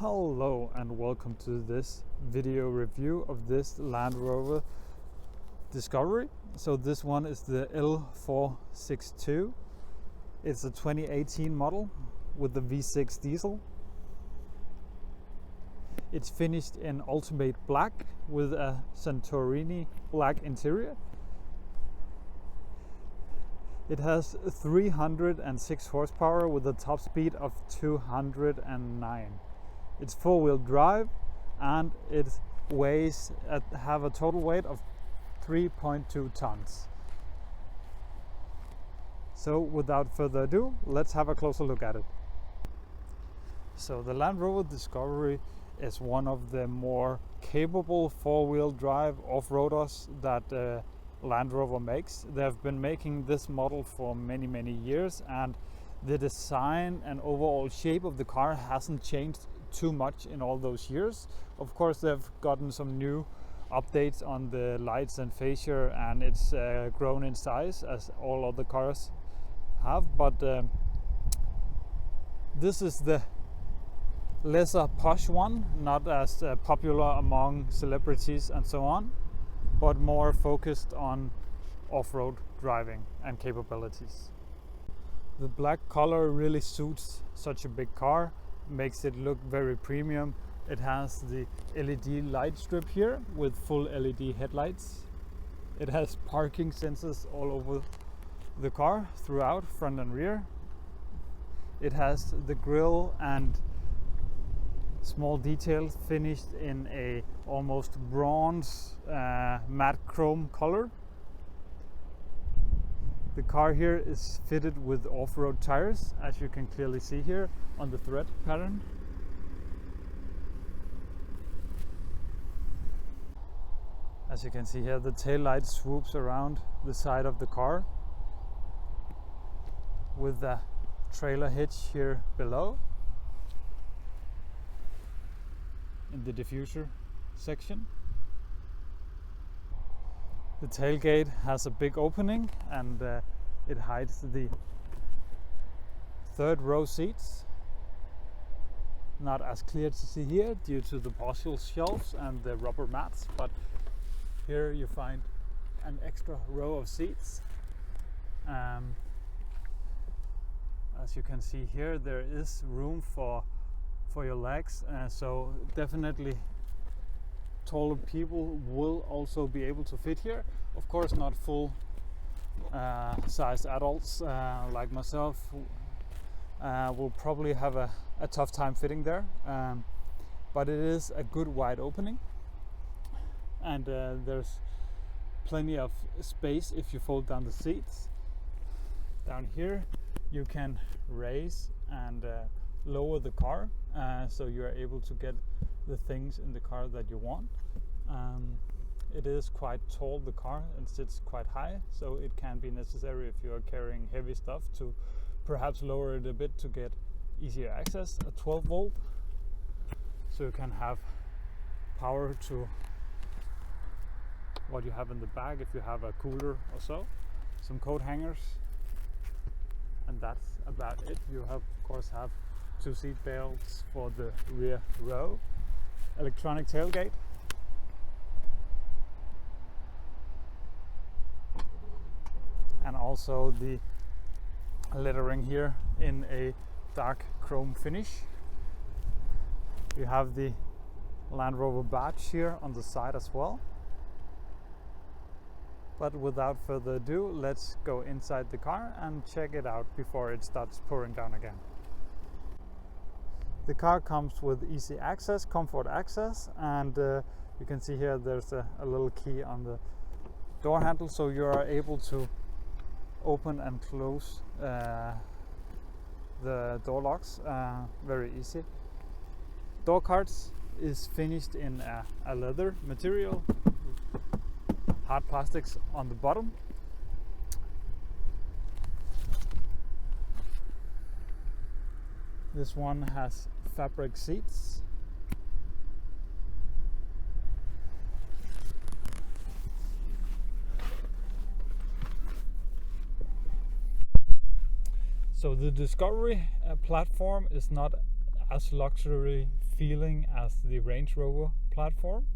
Hello and welcome to this video review of this Land Rover Discovery. So this one is the L462. It's a 2018 model with the V6 diesel. It's finished in ultimate black with a Santorini black interior. It has 306 horsepower with a top speed of 209. It's four-wheel drive and it have a total weight of 3.2 tons. So without further ado, let's have a closer look at it. So the Land Rover Discovery is one of the more capable four-wheel drive off-roaders that Land Rover makes. They have been making this model for many years, and the design and overall shape of the car hasn't changed too much in all those years. Of course, they've gotten some new updates on the lights and fascia, and it's grown in size as all other cars have, but this is the lesser posh one, not as popular among celebrities and so on, but more focused on off-road driving and capabilities. The black color really suits such a big car, makes it look very premium. It has the LED light strip here with full LED headlights. It has parking sensors all over the car throughout, front and rear. It has the grille and small details finished in a almost bronze matte chrome color. The car here is fitted with off-road tires, as you can clearly see here on the thread pattern. As you can see here, the tail light swoops around the side of the car with the trailer hitch here below in the diffuser section. The tailgate has a big opening, and it hides the third row seats. Not as clear to see here due to the partial shelves and the rubber mats, but here you find an extra row of seats. As you can see here, there is room for your legs, so definitely taller people will also be able to fit here. Of course, not full size adults like myself will probably have a tough time fitting there, but it is a good wide opening, and there's plenty of space if you fold down the seats. Down here you can raise and lower the car, so you're able to get the things in the car that you want. It is quite tall, the car, and sits quite high, so it can be necessary if you are carrying heavy stuff to perhaps lower it a bit to get easier access. A 12 volt, so you can have power to what you have in the bag if you have a cooler or so. Some coat hangers, and that's about it. You have, of course, have two seat belts for the rear row, electronic tailgate, and also the lettering here in a dark chrome finish. You have the Land Rover badge here on the side as well. But without further ado, let's go inside the car and check it out before it starts pouring down again. The car comes with easy access, comfort access, and you can see here there's a little key on the door handle, so you are able to open and close the door locks very easy. Door cards is finished in a leather material, hard plastics on the bottom. This one has fabric seats. So the Discovery platform is not as luxury feeling as the Range Rover platform.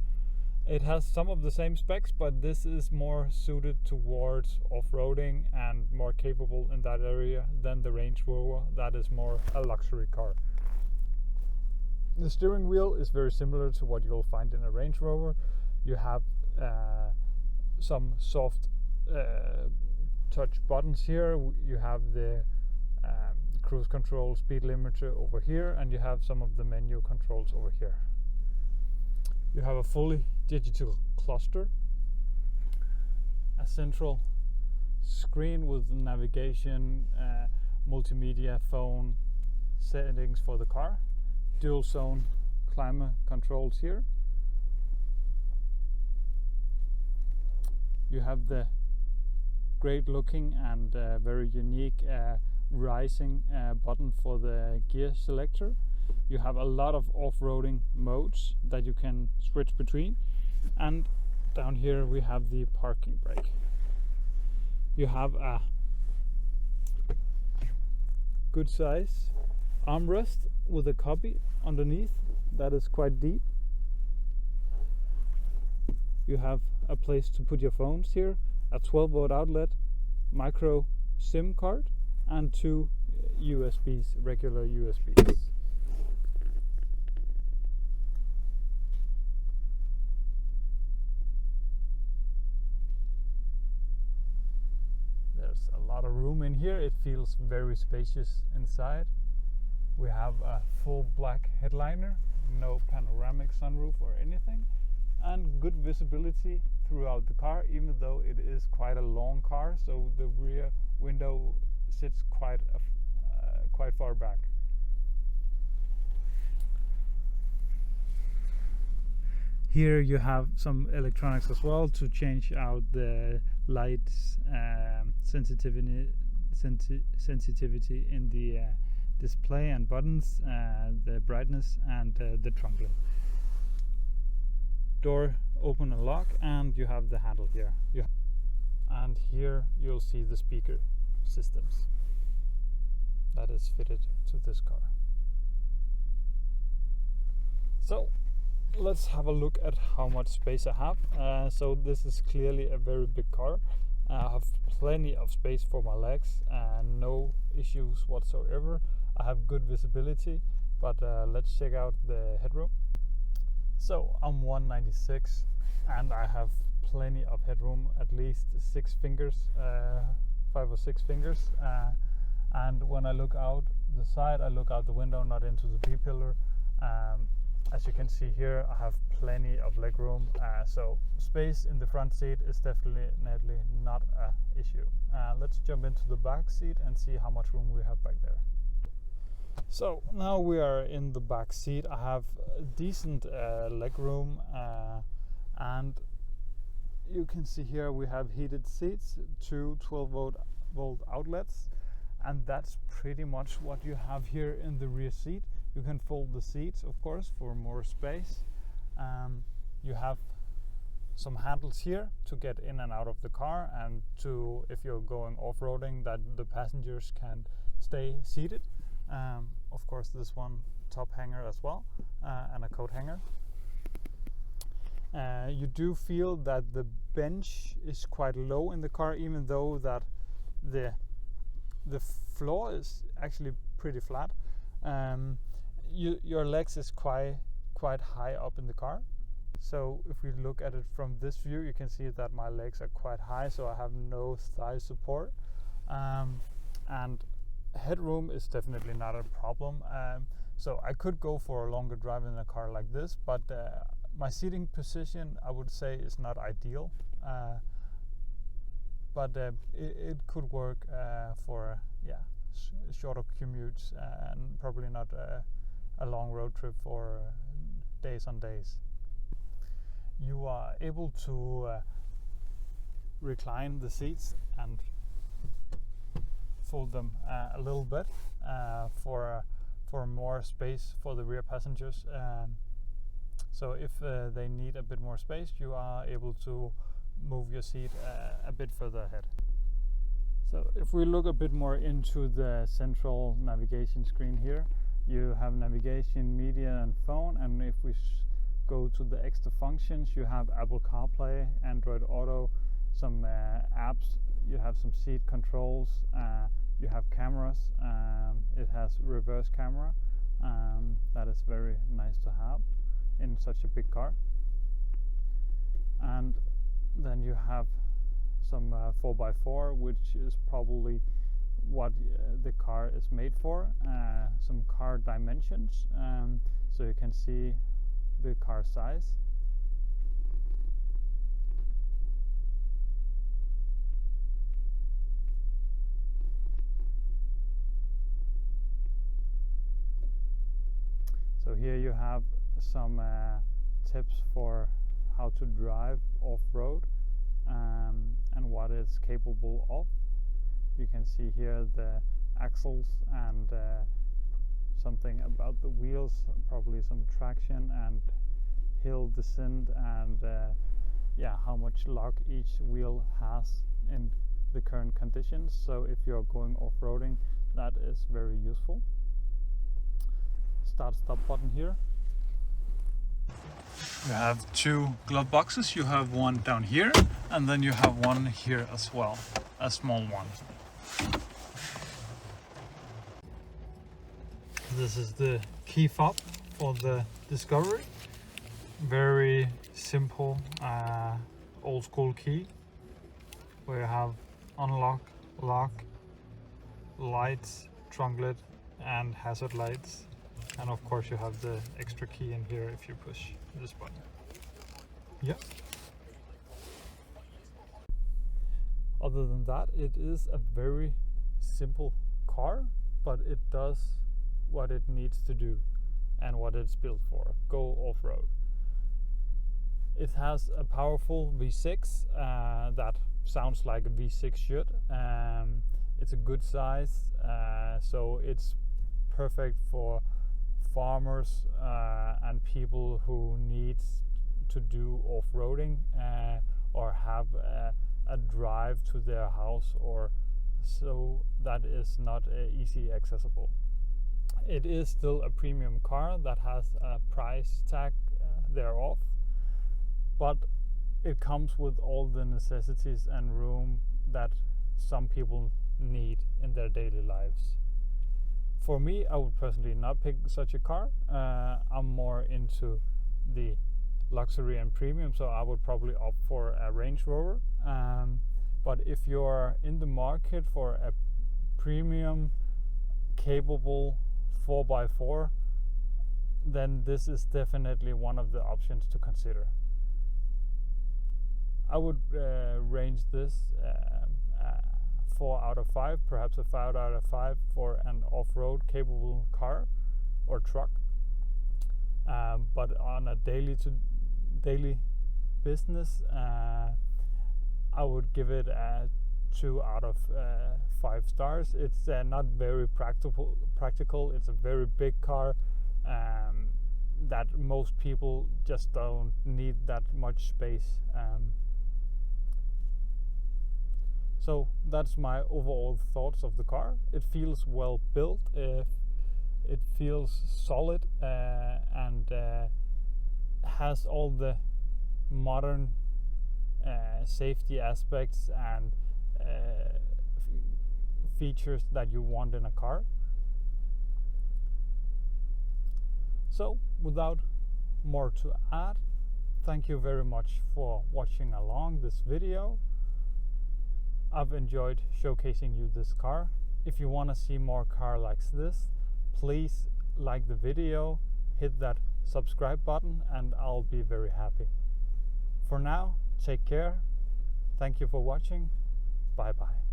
It has some of the same specs, but this is more suited towards off-roading and more capable in that area than the Range Rover. That is more a luxury car. The steering wheel is very similar to what you'll find in a Range Rover. You have some soft touch buttons here. You have the cruise control, speed limiter over here, and you have some of the menu controls over here. You have a fully digital cluster, a central screen with navigation, multimedia, phone, settings for the car, dual zone climate controls here. You have the great looking and very unique rising button for the gear selector. You have a lot of off-roading modes that you can switch between, and down here we have the parking brake. You have a good size armrest with a cubby underneath that is quite deep. You have a place to put your phones here, a 12-volt outlet, micro SIM card, and 2 USBs, regular USBs. There's a lot of room in here. It feels very spacious inside. We have a full black headliner, no panoramic sunroof or anything, and good visibility throughout the car, even though it is quite a long car, so the rear window sits quite far back. Here you have some electronics as well to change out the lights sensitivity in the display and buttons, the brightness, and the trunk lid. Door open and lock, and you have the handle here. And here you'll see the speaker systems that is fitted to this car. So let's have a look at how much space I have. So this is clearly a very big car. I have plenty of space for my legs and no issues whatsoever. I have good visibility, but let's check out the headroom. So I'm 196 and I have plenty of headroom, at least 6 fingers, 5 or 6 fingers. And when I look out the side, I look out the window, not into the B-pillar. As you can see here, I have plenty of leg room, so space in the front seat is definitely not an issue. Let's jump into the back seat and see how much room we have back there. So now we are in the back seat. I have a decent leg room, and you can see here we have heated seats, 2 12-volt outlets, and that's pretty much what you have here in the rear seat. You can fold the seats, of course, for more space. You have some handles here to get in and out of the car, and to, if you're going off-roading, that the passengers can stay seated. Of course, this one top hanger as well, and a coat hanger. You do feel that the bench is quite low in the car, even though that the floor is actually pretty flat. Your legs is quite high up in the car. So if we look at it from this view, you can see that my legs are quite high, so I have no thigh support. And headroom is definitely not a problem. So I could go for a longer drive in a car like this, but my seating position, I would say, is not ideal. But it could work for shorter commutes, and probably not a long road trip for days on days. You are able to recline the seats and fold them a little bit for more space for the rear passengers. So if they need a bit more space, you are able to move your seat a bit further ahead. So if we look a bit more into the central navigation screen here, You have navigation, media and phone, and if we go to the extra functions, you have Apple CarPlay, Android Auto, some apps, you have some seat controls, you have cameras, it has reverse camera, that is very nice to have in such a big car. And then you have some 4x4, which is probably what the car is made for, some car dimensions, so you can see the car size. So here you have some tips for how to drive off-road and what it's capable of. You can see here the axles and something about the wheels, probably some traction and hill descent, and yeah, how much lock each wheel has in the current conditions. So if you're going off-roading, that is very useful. Start stop button here. You have two glove boxes. You have one down here, and then you have one here as well, a small one. This is the key fob for the Discovery. Very simple, old school key, where you have unlock, lock, lights, trunk lid and hazard lights. And of course you have the extra key in here if you push this button. Yeah. Other than that, it is a very simple car, but it does what it needs to do and what it's built for: go off-road. It has a powerful V6 that sounds like a V6 should. It's a good size, so it's perfect for farmers and people who need to do off-roading or have a drive to their house, or so that is not easy accessible. It is still a premium car that has a price tag thereof, but it comes with all the necessities and room that some people need in their daily lives. For me, I would personally not pick such a car. I'm more into the luxury and premium, so I would probably opt for a Range Rover. But if you're in the market for a premium, capable 4x4, then this is definitely one of the options to consider. I would range this 4 out of 5, perhaps a 5 out of 5 for an off-road capable car or truck. But on a daily business, I would give it a 2 out of 5 stars. It's not very practical. It's a very big car that most people just don't need that much space. So that's my overall thoughts of the car. It feels well built, it feels solid, and has all the modern safety aspects and features that you want in a car. So without more to add, thank you very much for watching along this video. I've enjoyed showcasing you this car. If you want to see more car like this, please like the video, hit that subscribe button, and I'll be very happy. For now, take care. Thank you for watching. Bye bye.